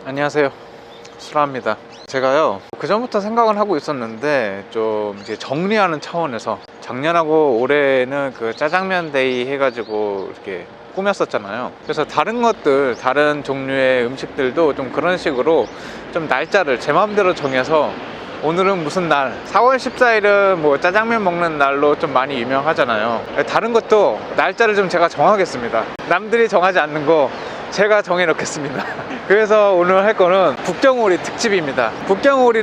안녕하세요, 수라입니다. 제가요, 그전부터 생각을 하고 있었는데 좀 이제 정리하는 차원에서 작년하고 올해는 그 짜장면 데이 해가지고 이렇게 꾸몄었잖아요. 그래서 다른 것들, 다른 종류의 음식들도 좀 그런 식으로 좀 날짜를 제 마음대로 정해서 오늘은 무슨 날, 4월 14일은 뭐 짜장면 먹는 날로 좀 많이 유명하잖아요. 다른 것도 날짜를 좀 제가 정하겠습니다. 남들이 정하지 않는 거 제가 정해놓겠습니다. 그래서 오늘 할 거는 북경오리 특집입니다. 북경오리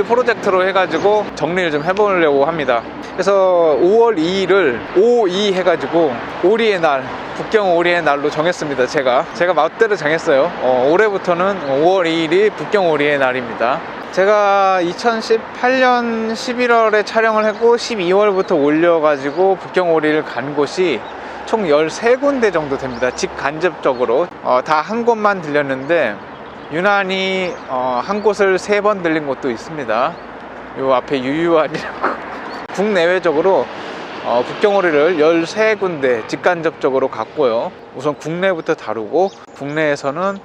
프로젝트로 해가지고 정리를 좀 해보려고 합니다. 그래서 5월 2일을 5.2 해가지고 오리의 날, 북경오리의 날로 정했습니다. 제가 멋대로 정했어요. 올해부터는 5월 2일이 북경오리의 날입니다. 제가 2018년 11월에 촬영을 했고 12월부터 올려가지고 북경오리를 간 곳이 총 13군데 정도 됩니다. 직간접적으로 다 한 곳만 들렸는데 유난히 한 곳을 3번 들린 곳도 있습니다. 요 앞에 유유안이라고 국내외적으로 북경오리를 13군데 직간접적으로 갔고요. 우선 국내부터 다루고 국내에서는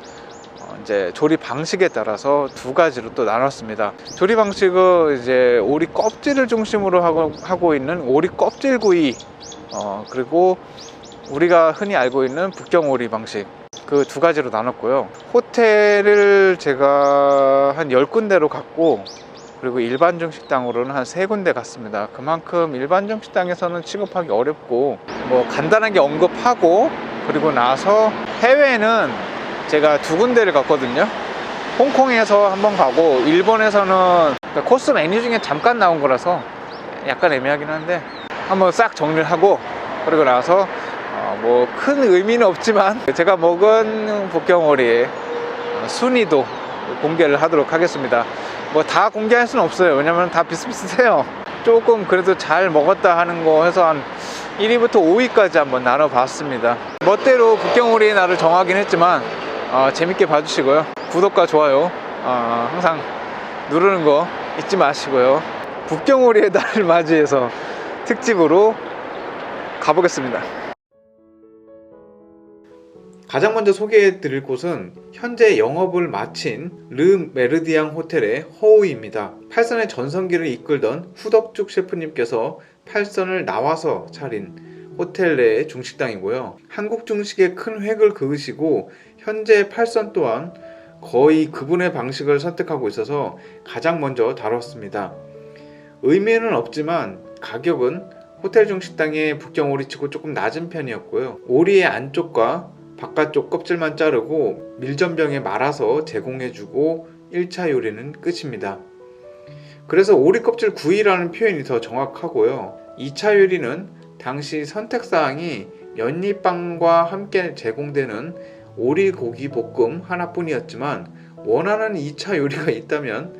이제 조리 방식에 따라서 두 가지로 또 나눴습니다. 조리 방식은 이제 오리 껍질을 중심으로 하고 있는 오리 껍질구이, 그리고 우리가 흔히 알고 있는 북경오리 방식, 그 두 가지로 나눴고요. 호텔을 제가 한 10군데로 갔고, 그리고 일반 중식당으로는 한 3군데 갔습니다. 그만큼 일반 중식당에서는 취급하기 어렵고, 뭐 간단하게 언급하고, 그리고 나서 해외에는 제가 2군데를 갔거든요. 홍콩에서 한번 가고, 일본에서는 코스 메뉴 중에 잠깐 나온 거라서 약간 애매하긴 한데 한번 싹 정리를 하고, 그리고 나서 뭐 큰 의미는 없지만 제가 먹은 북경오리의 순위도 공개를 하도록 하겠습니다. 뭐 다 공개할 수는 없어요. 왜냐면 다 비슷비슷해요. 조금 그래도 잘 먹었다 하는 거 해서 한 1위부터 5위까지 한번 나눠봤습니다. 멋대로 북경오리의 날을 정하긴 했지만 재밌게 봐주시고요. 구독과 좋아요 항상 누르는 거 잊지 마시고요. 북경오리의 날을 맞이해서 특집으로 가보겠습니다. 가장 먼저 소개해 드릴 곳은 현재 영업을 마친 르 메르디앙 호텔의 허우입니다. 팔선의 전성기를 이끌던 후덕죽 셰프님께서 팔선을 나와서 차린 호텔 내의 중식당이고요. 한국 중식에 큰 획을 그으시고 현재 팔선 또한 거의 그분의 방식을 선택하고 있어서 가장 먼저 다뤘습니다. 의미는 없지만 가격은 호텔 중식당의 북경오리치고 조금 낮은 편이었고요. 오리의 안쪽과 바깥쪽 껍질만 자르고 밀전병에 말아서 제공해주고 1차 요리는 끝입니다. 그래서 오리 껍질 구이라는 표현이 더 정확하고요. 2차 요리는 당시 선택사항이 연잎빵과 함께 제공되는 오리고기 볶음 하나뿐이었지만 원하는 2차 요리가 있다면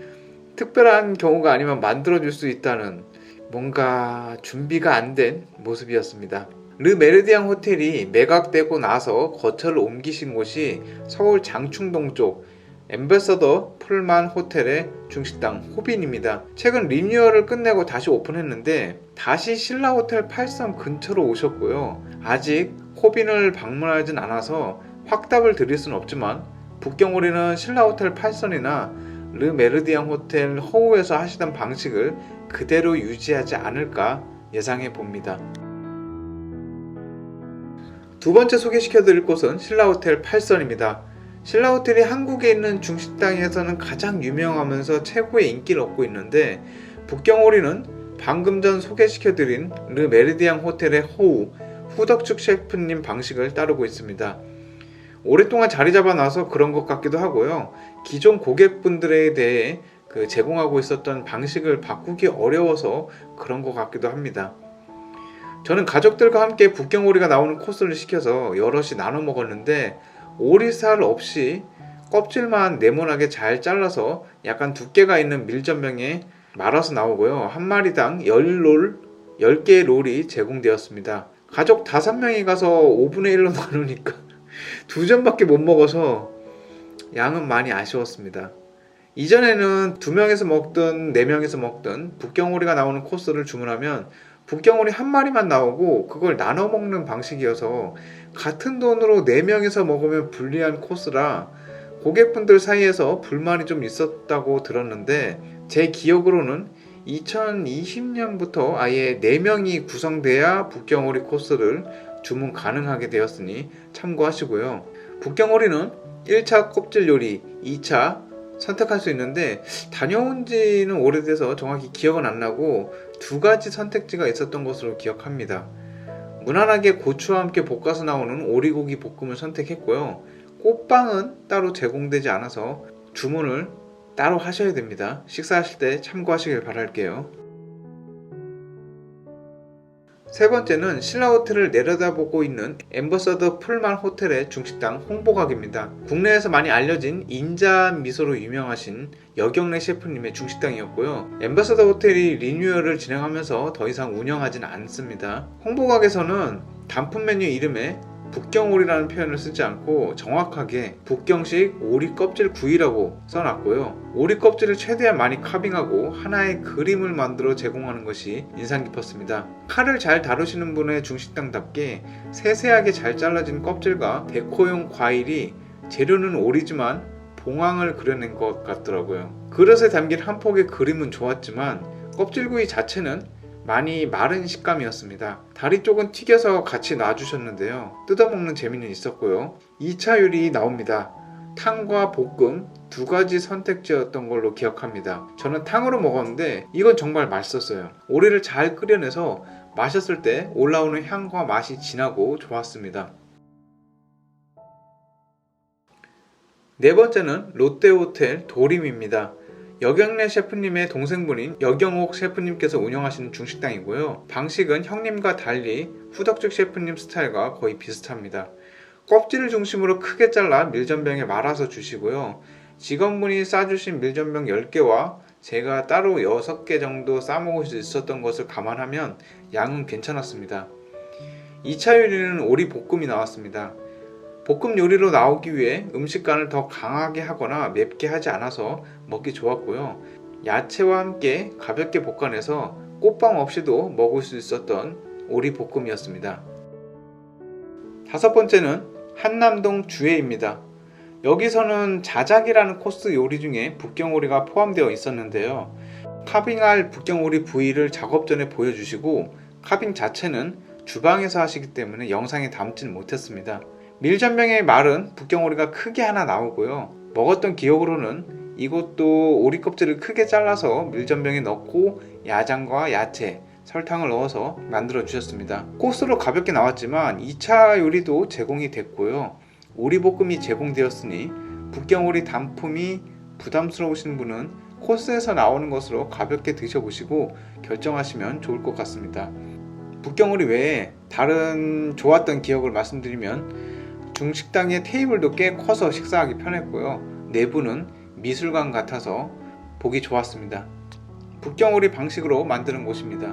특별한 경우가 아니면 만들어줄 수 있다는 뭔가 준비가 안 된 모습이었습니다. 르 메르디앙 호텔이 매각되고 나서 거처를 옮기신 곳이 서울 장충동 쪽 엠베서더 풀만 호텔의 중식당 호빈입니다. 최근 리뉴얼을 끝내고 다시 오픈했는데 다시 신라호텔 8선 근처로 오셨고요. 아직 호빈을 방문하진 않아서 확답을 드릴 수는 없지만 북경오리는 신라호텔 8선이나 르 메르디앙 호텔 허우에서 하시던 방식을 그대로 유지하지 않을까 예상해 봅니다. 두 번째 소개시켜드릴 곳은 신라호텔 8선입니다. 신라호텔이 한국에 있는 중식당에서는 가장 유명하면서 최고의 인기를 얻고 있는데 북경오리는 방금 전 소개시켜드린 르 메르디앙 호텔의 허우 후덕축 셰프님 방식을 따르고 있습니다. 오랫동안 자리 잡아놔서 그런 것 같기도 하고요. 기존 고객분들에 대해 제공하고 있었던 방식을 바꾸기 어려워서 그런 것 같기도 합니다. 저는 가족들과 함께 북경오리가 나오는 코스를 시켜서 여럿이 나눠 먹었는데 오리살 없이 껍질만 네모나게 잘 잘라서 약간 두께가 있는 밀전병에 말아서 나오고요. 한 마리당 10개의 롤이 제공되었습니다. 가족 5명이 가서 5분의 1로 나누니까 2점밖에 못 먹어서 양은 많이 아쉬웠습니다. 이전에는 2명에서 먹든 4명에서 먹든 북경오리가 나오는 코스를 주문하면 북경오리 한 마리만 나오고 그걸 나눠 먹는 방식이어서 같은 돈으로 4명이서 먹으면 불리한 코스라 고객분들 사이에서 불만이 좀 있었다고 들었는데 제 기억으로는 2020년부터 아예 4명이 구성돼야 북경오리 코스를 주문 가능하게 되었으니 참고하시고요. 북경오리는 1차 껍질 요리, 2차 선택할 수 있는데 다녀온 지는 오래돼서 정확히 기억은 안 나고 2가지 선택지가 있었던 것으로 기억합니다. 무난하게 고추와 함께 볶아서 나오는 오리고기 볶음을 선택했고요. 꽃빵은 따로 제공되지 않아서 주문을 따로 하셔야 됩니다. 식사하실 때 참고하시길 바랄게요. 세 번째는 신라호텔을 내려다보고 있는 엠버서더 풀만 호텔의 중식당 홍보각입니다. 국내에서 많이 알려진 인자 미소로 유명하신 여경래 셰프님의 중식당이었고요. 엠버서더 호텔이 리뉴얼을 진행하면서 더 이상 운영하진 않습니다. 홍보각에서는 단품 메뉴 이름에 북경오리라는 표현을 쓰지 않고 정확하게 북경식 오리 껍질 구이라고 써놨고요. 오리 껍질을 최대한 많이 카빙하고 하나의 그림을 만들어 제공하는 것이 인상 깊었습니다. 칼을 잘 다루시는 분의 중식당답게 세세하게 잘 잘라진 껍질과 데코용 과일이 재료는 오리지만 봉황을 그려낸 것 같더라고요. 그릇에 담긴 한 폭의 그림은 좋았지만 껍질구이 자체는 많이 마른 식감이었습니다. 다리 쪽은 튀겨서 같이 놔주셨는데요. 뜯어먹는 재미는 있었고요. 2차 요리 나옵니다. 탕과 볶음 2가지 선택지였던 걸로 기억합니다. 저는 탕으로 먹었는데 이건 정말 맛있었어요. 오리를 잘 끓여내서 마셨을 때 올라오는 향과 맛이 진하고 좋았습니다. 네 번째는 롯데호텔 도림입니다. 여경래 셰프님의 동생분인 여경옥 셰프님께서 운영하시는 중식당이고요. 방식은 형님과 달리 후덕죽 셰프님 스타일과 거의 비슷합니다. 껍질을 중심으로 크게 잘라 밀전병에 말아서 주시고요. 직원분이 싸주신 밀전병 10개와 제가 따로 6개 정도 싸먹을 수 있었던 것을 감안하면 양은 괜찮았습니다. 2차 요리는 오리 볶음이 나왔습니다. 볶음 요리로 나오기 위해 음식간을 더 강하게 하거나 맵게 하지 않아서 먹기 좋았고요. 야채와 함께 가볍게 볶아내서 꽃빵 없이도 먹을 수 있었던 오리 볶음이었습니다. 다섯 번째는 한남동 주회입니다. 여기서는 자작이라는 코스 요리 중에 북경오리가 포함되어 있었는데요. 카빙할 북경오리 부위를 작업 전에 보여주시고 카빙 자체는 주방에서 하시기 때문에 영상에 담지는 못했습니다. 밀전병에 마른 북경오리가 크게 하나 나오고요. 먹었던 기억으로는 이것도 오리 껍질을 크게 잘라서 밀전병에 넣고 야장과 야채, 설탕을 넣어서 만들어 주셨습니다. 코스로 가볍게 나왔지만 2차 요리도 제공이 됐고요. 오리볶음이 제공되었으니 북경오리 단품이 부담스러우신 분은 코스에서 나오는 것으로 가볍게 드셔보시고 결정하시면 좋을 것 같습니다. 북경오리 외에 다른 좋았던 기억을 말씀드리면 중식당의 테이블도 꽤 커서 식사하기 편했고요. 내부는 미술관 같아서 보기 좋았습니다. 북경오리 방식으로 만드는 곳입니다.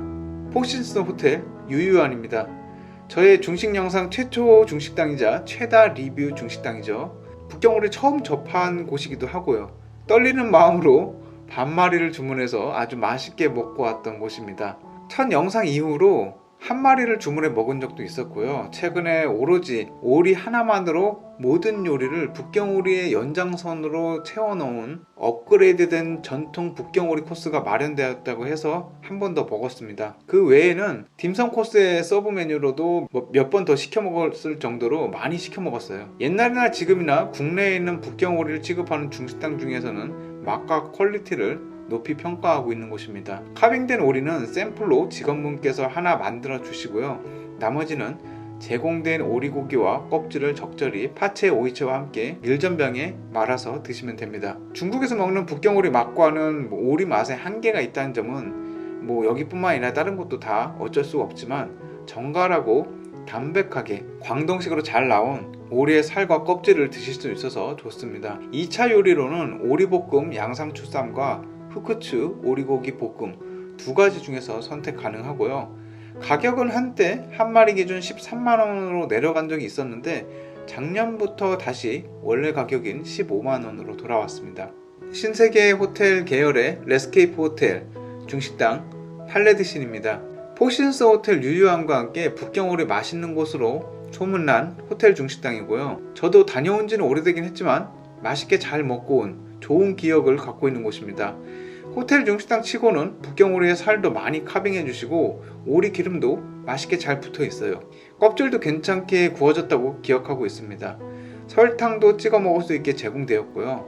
포신스 호텔 유유안입니다. 저의 중식 영상 최초 중식당이자 최다 리뷰 중식당이죠. 북경오리 처음 접한 곳이기도 하고요. 떨리는 마음으로 반마리를 주문해서 아주 맛있게 먹고 왔던 곳입니다. 첫 영상 이후로 한 마리를 주문해 먹은 적도 있었고요. 최근에 오로지 오리 하나만으로 모든 요리를 북경오리의 연장선으로 채워넣은 업그레이드된 전통 북경오리 코스가 마련되었다고 해서 한 번 더 먹었습니다. 그 외에는 딤섬 코스의 서브 메뉴로도 몇 번 더 시켜 먹었을 정도로 많이 시켜 먹었어요. 옛날이나 지금이나 국내에 있는 북경오리를 취급하는 중식당 중에서는 맛과 퀄리티를 높이 평가하고 있는 곳입니다. 카빙된 오리는 샘플로 직원분께서 하나 만들어 주시고요. 나머지는 제공된 오리고기와 껍질을 적절히 파채 오이채와 함께 밀전병에 말아서 드시면 됩니다. 중국에서 먹는 북경오리 맛과는 오리 맛에 한계가 있다는 점은 여기뿐만 아니라 다른 곳도 다 어쩔 수 없지만 정갈하고 담백하게 광동식으로 잘 나온 오리의 살과 껍질을 드실 수 있어서 좋습니다. 2차 요리로는 오리볶음 양상추쌈과 후크츠 오리고기 볶음 2가지 중에서 선택 가능하고요. 가격은 한때 한 마리 기준 13만원으로 내려간 적이 있었는데 작년부터 다시 원래 가격인 15만원으로 돌아왔습니다. 신세계 호텔 계열의 레스케이프 호텔 중식당 팔레드신입니다. 포신스 호텔 유유함과 함께 북경오리 맛있는 곳으로 소문난 호텔 중식당이고요. 저도 다녀온 지는 오래되긴 했지만 맛있게 잘 먹고 온 좋은 기억을 갖고 있는 곳입니다. 호텔 중식당 치고는 북경오리의 살도 많이 카빙해 주시고 오리 기름도 맛있게 잘 붙어 있어요. 껍질도 괜찮게 구워졌다고 기억하고 있습니다. 설탕도 찍어 먹을 수 있게 제공되었고요.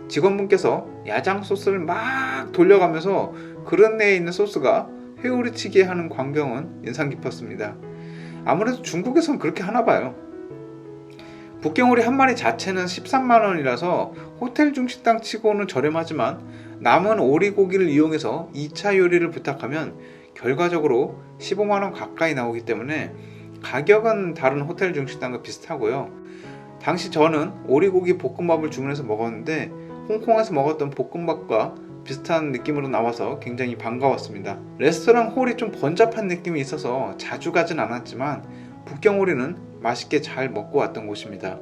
직원분께서 야장 소스를 막 돌려가면서 그릇 내에 있는 소스가 회오리치게 하는 광경은 인상 깊었습니다. 아무래도 중국에선 그렇게 하나 봐요. 북경오리 한 마리 자체는 13만원이라서 호텔 중식당 치고는 저렴하지만 남은 오리고기를 이용해서 2차 요리를 부탁하면 결과적으로 15만원 가까이 나오기 때문에 가격은 다른 호텔 중식당과 비슷하고요. 당시 저는 오리고기 볶음밥을 주문해서 먹었는데 홍콩에서 먹었던 볶음밥과 비슷한 느낌으로 나와서 굉장히 반가웠습니다. 레스토랑 홀이 좀 번잡한 느낌이 있어서 자주 가진 않았지만 북경오리는 맛있게 잘 먹고 왔던 곳입니다.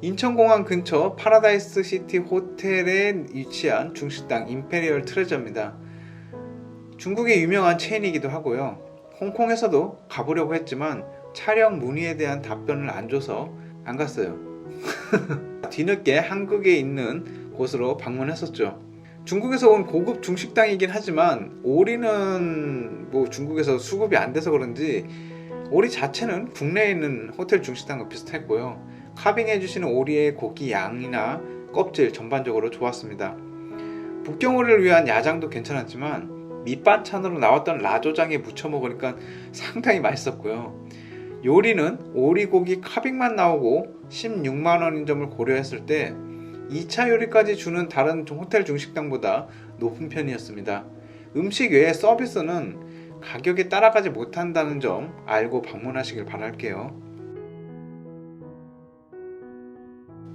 인천공항 근처 파라다이스 시티 호텔에 위치한 중식당 임페리얼 트레저입니다. 중국의 유명한 체인이기도 하고요. 홍콩에서도 가보려고 했지만 촬영 문의에 대한 답변을 안 줘서 안 갔어요. 뒤늦게 한국에 있는 곳으로 방문했었죠. 중국에서 온 고급 중식당이긴 하지만 오리는 중국에서 수급이 안 돼서 그런지 오리 자체는 국내에 있는 호텔 중식당과 비슷했고요. 카빙해 주시는 오리의 고기 양이나 껍질 전반적으로 좋았습니다. 북경오리를 위한 야장도 괜찮았지만 밑반찬으로 나왔던 라조장에 무쳐 먹으니까 상당히 맛있었고요. 요리는 오리고기 카빙만 나오고 16만원인 점을 고려했을 때 2차 요리까지 주는 다른 호텔 중식당보다 높은 편이었습니다. 음식 외에 서비스는 가격에 따라가지 못한다는 점 알고 방문하시길 바랄게요.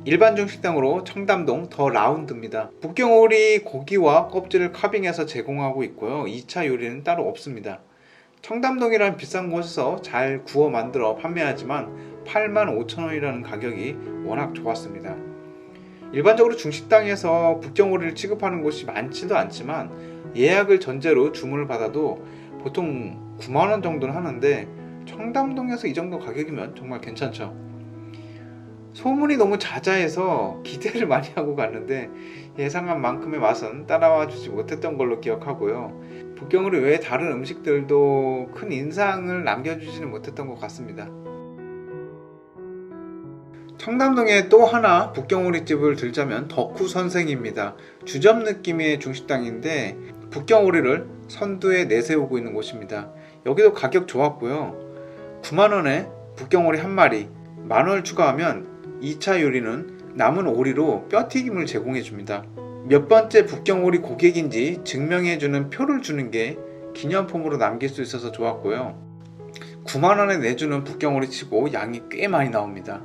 일반 중식당으로 청담동 더 라운드입니다. 북경오리 고기와 껍질을 카빙해서 제공하고 있고요. 2차 요리는 따로 없습니다. 청담동이라는 비싼 곳에서 잘 구워 만들어 판매하지만 85,000원이라는 가격이 워낙 좋았습니다. 일반적으로 중식당에서 북경오리를 취급하는 곳이 많지도 않지만 예약을 전제로 주문을 받아도 보통 9만원 정도는 하는데 청담동에서 이 정도 가격이면 정말 괜찮죠. 소문이 너무 자자해서 기대를 많이 하고 갔는데 예상한 만큼의 맛은 따라와 주지 못했던 걸로 기억하고요. 북경오리 외에 다른 음식들도 큰 인상을 남겨주지는 못했던 것 같습니다. 청담동에 또 하나 북경오리집을 들자면 덕후선생입니다. 주점 느낌의 중식당인데 북경오리를 선두에 내세우고 있는 곳입니다. 여기도 가격 좋았고요. 9만원에 북경오리 한 마리, 만원을 추가하면 2차 요리는 남은 오리로 뼈튀김을 제공해줍니다. 몇 번째 북경오리 고객인지 증명해주는 표를 주는 게 기념품으로 남길 수 있어서 좋았고요. 9만원에 내주는 북경오리 치고 양이 꽤 많이 나옵니다.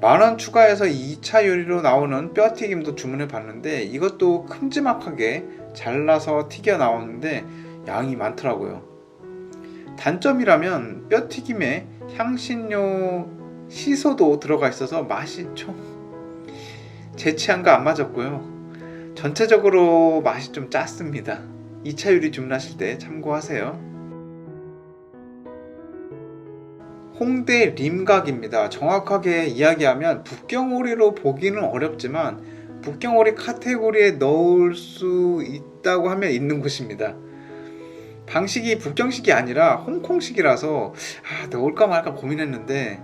만원 추가해서 2차 요리로 나오는 뼈튀김도 주문해 봤는데 이것도 큼지막하게 잘라서 튀겨 나오는데 양이 많더라고요. 단점이라면 뼈튀김에 향신료 시소도 들어가 있어서 맛이 좀 제 취향과 안 맞았고요. 전체적으로 맛이 좀 짰습니다. 2차 요리 주문하실 때 참고하세요. 홍대 림각입니다. 정확하게 이야기하면 북경오리로 보기는 어렵지만 북경오리 카테고리에 넣을 수 있다고 하면 있는 곳입니다. 방식이 북경식이 아니라 홍콩식이라서 넣을까 말까 고민했는데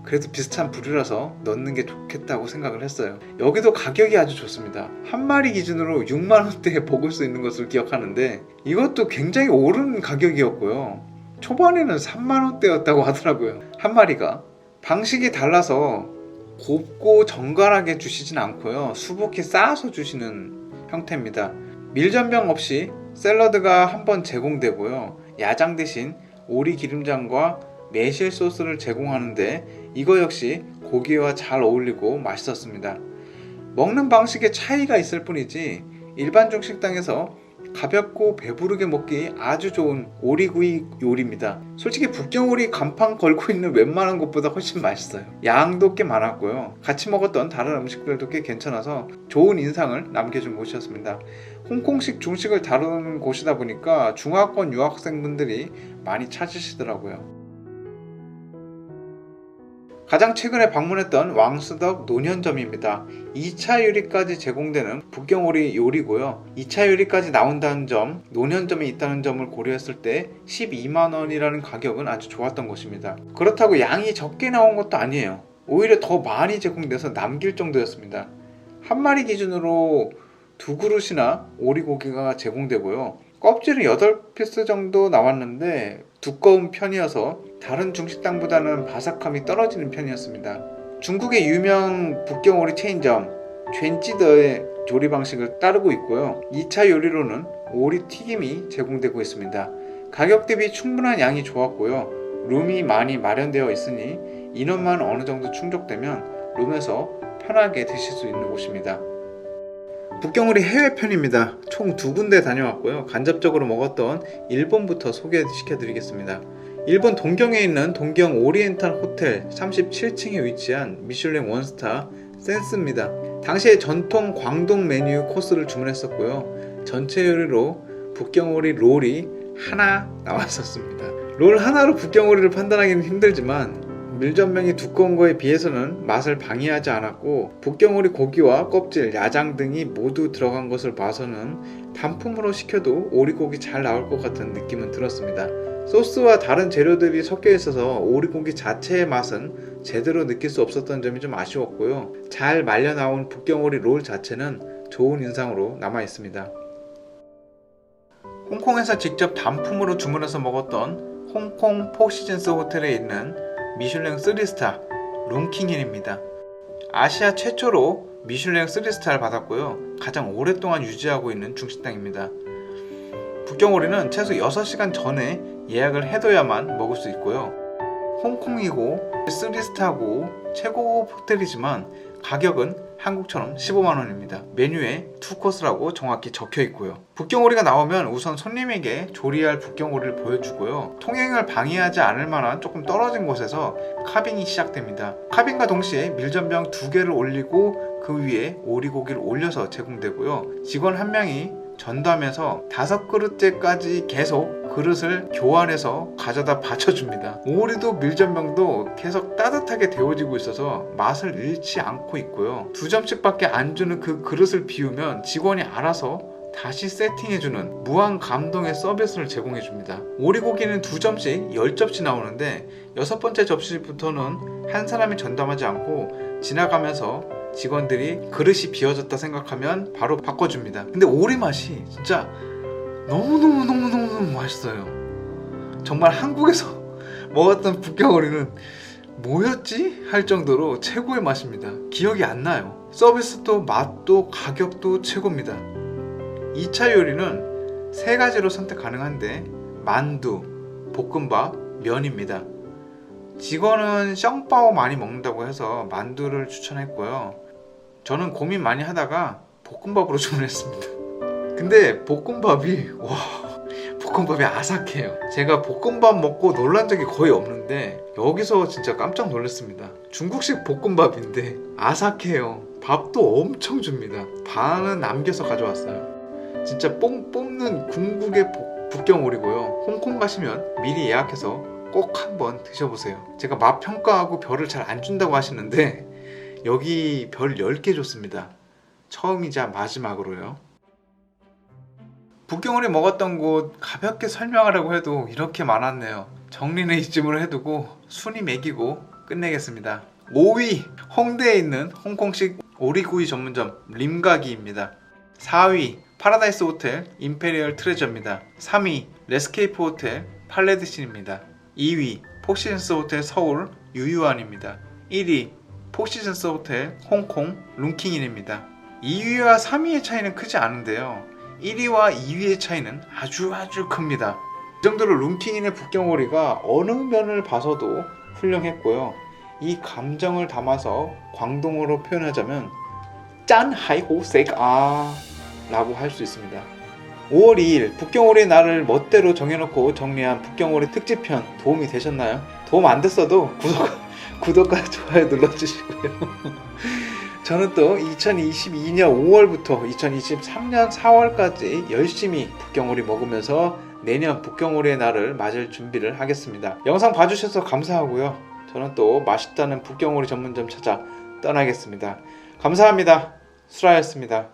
그래도 비슷한 부류라서 넣는 게 좋겠다고 생각을 했어요. 여기도 가격이 아주 좋습니다. 한 마리 기준으로 6만원대에 먹을 수 있는 것을 기억하는데 이것도 굉장히 오른 가격이었고요. 초반에는 3만원대였다고 하더라고요. 한 마리가. 방식이 달라서 곱고 정갈하게 주시진 않고요. 수북히 쌓아서 주시는 형태입니다. 밀전병 없이 샐러드가 한 번 제공되고요. 야장 대신 오리 기름장과 매실 소스를 제공하는데 이거 역시 고기와 잘 어울리고 맛있었습니다. 먹는 방식에 차이가 있을 뿐이지 일반 중식당에서 가볍고 배부르게 먹기 아주 좋은 오리구이 요리입니다. 솔직히 북경오리 간판 걸고 있는 웬만한 것보다 훨씬 맛있어요. 양도 꽤 많았고요. 같이 먹었던 다른 음식들도 꽤 괜찮아서 좋은 인상을 남겨준 곳이었습니다. 홍콩식 중식을 다루는 곳이다 보니까 중화권 유학생분들이 많이 찾으시더라고요. 가장 최근에 방문했던 왕수덕 논현점입니다. 2차 요리까지 제공되는 북경오리 요리고요. 2차 요리까지 나온다는 점, 논현점에 있다는 점을 고려했을 때 12만원이라는 가격은 아주 좋았던 것입니다. 그렇다고 양이 적게 나온 것도 아니에요. 오히려 더 많이 제공돼서 남길 정도였습니다. 한 마리 기준으로 2그릇이나 오리고기가 제공되고요. 껍질은 8피스 정도 나왔는데 두꺼운 편이어서 다른 중식당보다는 바삭함이 떨어지는 편이었습니다. 중국의 유명 북경오리 체인점 쥴찌더의 조리 방식을 따르고 있고요. 2차 요리로는 오리 튀김이 제공되고 있습니다. 가격 대비 충분한 양이 좋았고요. 룸이 많이 마련되어 있으니 인원만 어느 정도 충족되면 룸에서 편하게 드실 수 있는 곳입니다. 북경오리 해외편입니다. 총 2군데 다녀왔고요. 간접적으로 먹었던 일본부터 소개시켜 드리겠습니다. 일본 동경에 있는 동경 오리엔탈 호텔 37층에 위치한 미슐랭 원스타 센스입니다. 당시에 전통 광동 메뉴 코스를 주문했었고요. 전체 요리로 북경오리 롤이 하나 나왔었습니다. 롤 하나로 북경오리를 판단하기는 힘들지만 밀전병이 두꺼운 거에 비해서는 맛을 방해하지 않았고 북경오리 고기와 껍질, 야장 등이 모두 들어간 것을 봐서는 단품으로 시켜도 오리고기 잘 나올 것 같은 느낌은 들었습니다. 소스와 다른 재료들이 섞여 있어서 오리고기 자체의 맛은 제대로 느낄 수 없었던 점이 좀 아쉬웠고요. 잘 말려 나온 북경오리 롤 자체는 좋은 인상으로 남아 있습니다. 홍콩에서 직접 단품으로 주문해서 먹었던 홍콩 포시즌스 호텔에 있는 미슐랭 3스타 룸킹인입니다. 아시아 최초로 미슐랭 3스타를 받았고요. 가장 오랫동안 유지하고 있는 중식당입니다. 북경오리는 최소 6시간 전에 예약을 해둬야만 먹을 수 있고요. 홍콩이고 3스타고 최고급 호텔이지만 가격은 한국처럼 15만원입니다. 메뉴에 2코스라고 정확히 적혀 있고요. 북경오리가 나오면 우선 손님에게 조리할 북경오리를 보여주고요. 통행을 방해하지 않을 만한 조금 떨어진 곳에서 카빙이 시작됩니다. 카빙과 동시에 밀전병 2개를 올리고 그 위에 오리고기를 올려서 제공되고요. 직원 한 명이 전담해서 5그릇째까지 계속 그릇을 교환해서 가져다 받쳐줍니다. 오리도 밀전병도 계속 따뜻하게 데워지고 있어서 맛을 잃지 않고 있고요. 2점씩밖에 안 주는 그 그릇을 비우면 직원이 알아서 다시 세팅해주는 무한 감동의 서비스를 제공해줍니다. 오리고기는 2점씩 10접시 나오는데 6번째 접시부터는 한 사람이 전담하지 않고 지나가면서 직원들이 그릇이 비워졌다 생각하면 바로 바꿔줍니다. 근데 오리 맛이 진짜 너무너무 맛있어요. 정말 한국에서 먹었던 북경오리는 뭐였지? 할 정도로 최고의 맛입니다. 기억이 안 나요. 서비스도 맛도 가격도 최고입니다. 2차 요리는 3가지로 선택 가능한데 만두, 볶음밥, 면입니다. 직원은 샹빠오 많이 먹는다고 해서 만두를 추천했고요. 저는 고민 많이 하다가 볶음밥으로 주문했습니다. 근데 볶음밥이 아삭해요. 제가 볶음밥 먹고 놀란 적이 거의 없는데 여기서 진짜 깜짝 놀랐습니다. 중국식 볶음밥인데 아삭해요. 밥도 엄청 줍니다. 반은 남겨서 가져왔어요. 진짜 뽕 뽑는 궁극의 북경오리고요. 홍콩 가시면 미리 예약해서 꼭 한번 드셔보세요. 제가 맛 평가하고 별을 잘 안 준다고 하시는데 여기 별 10개 줬습니다. 처음이자 마지막으로요. 북경오리 먹었던 곳 가볍게 설명하려고 해도 이렇게 많았네요. 정리는 이쯤으로 해두고 순위 매기고 끝내겠습니다. 5위 홍대에 있는 홍콩식 오리구이 전문점 림가기입니다. 4위 파라다이스 호텔 임페리얼 트레저입니다. 3위 레스케이프 호텔 팔레드신입니다. 2위 포시즌스 호텔 서울 유유안입니다. 1위 포시즌스 호텔 홍콩 룸킹인입니다. 2위와 3위의 차이는 크지 않은데요. 1위와 2위의 차이는 아주 큽니다. 이 정도로 룸킹인의 북경오리가 어느 면을 봐서도 훌륭했고요. 이 감정을 담아서 광동어로 표현하자면 짠 하이호 세가 라고 할 수 있습니다. 5월 2일 북경오리 날을 멋대로 정해놓고 정리한 북경오리 특집편 도움이 되셨나요? 도움 안 됐어도 구독과 좋아요 눌러주시고요. 저는 또 2022년 5월부터 2023년 4월까지 열심히 북경오리 먹으면서 내년 북경오리의 날을 맞을 준비를 하겠습니다. 영상 봐주셔서 감사하고요. 저는 또 맛있다는 북경오리 전문점 찾아 떠나겠습니다. 감사합니다. 수라였습니다.